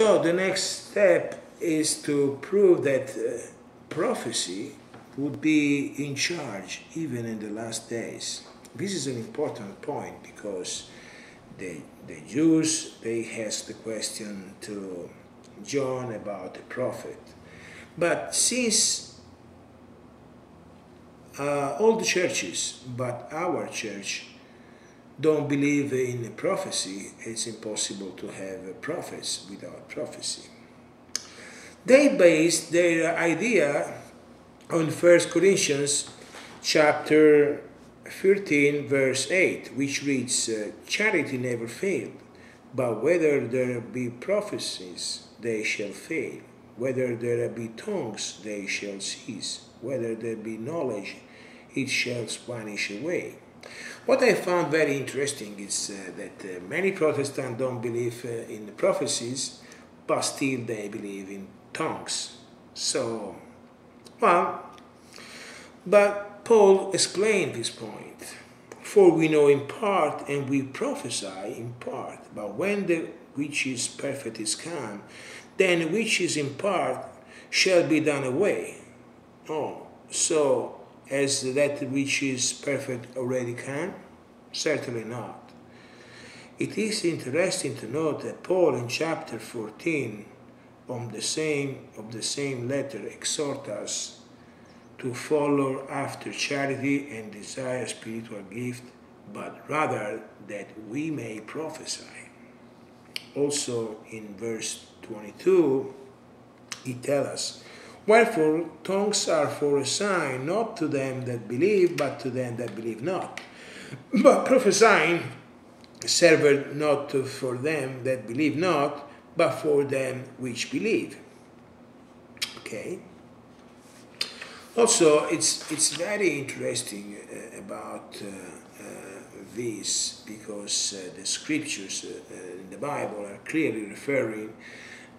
So the next step is to prove that prophecy would be in charge even in the last days. This is an important point because the Jews, they asked the question to John about the prophet. But since all the churches, but our church, don't believe in prophecy, it's impossible to have prophets without prophecy. They based their idea on 1 Corinthians chapter 13 verse 8, which reads, charity never failed, but whether there be prophecies, they shall fail. Whether there be tongues, they shall cease. Whether there be knowledge, it shall vanish away. What I found very interesting is that many Protestants don't believe in the prophecies, but still they believe in tongues. So, well, but Paul explained this point. For we know in part, and we prophesy in part. But when the which is perfect is come, then which is in part shall be done away. Oh, so has that which is perfect already come? Certainly not. It is interesting to note that Paul in chapter 14 of the same letter exhorts us to follow after charity and desire spiritual gift, but rather that we may prophesy. Also in verse 22, he tells us, wherefore tongues are for a sign, not to them that believe, but to them that believe not. But prophesying serveth not for them that believe not, but for them which believe. Okay. Also, it's very interesting about this because the scriptures in the Bible are clearly referring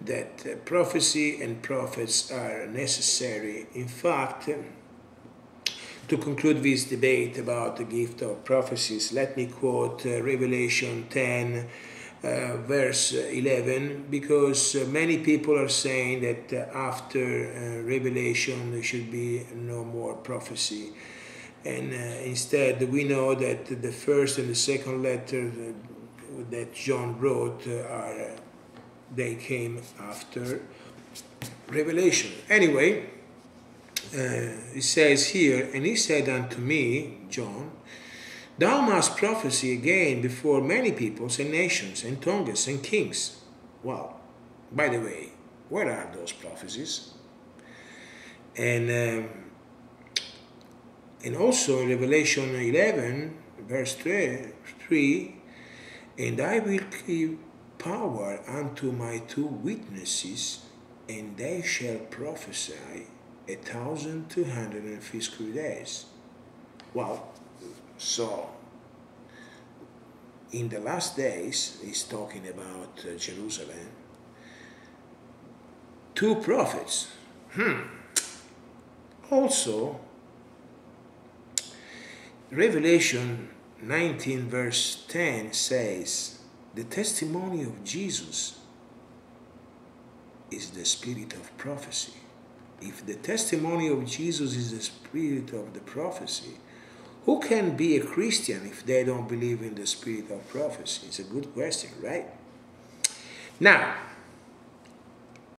that prophecy and prophets are necessary. In fact, to conclude this debate about the gift of prophecies, let me quote Revelation 10, verse 11, because many people are saying that after Revelation there should be no more prophecy. And instead, we know that the first and the second letter that John wrote they came after Revelation. Anyway, it says here, and he said unto me, John, thou must prophesy again before many peoples and nations and tongues and kings. Well, by the way, where are those prophecies? And also in Revelation 11, verse 3, and I will give power unto my two witnesses, and they shall prophesy 1,250 days. Well, so in the last days, he's talking about Jerusalem, two prophets. Also, Revelation 19 verse 10 says, the testimony of Jesus is the spirit of prophecy. If the testimony of Jesus is the spirit of the prophecy, who can be a Christian if they don't believe in the spirit of prophecy? It's a good question, right? Now,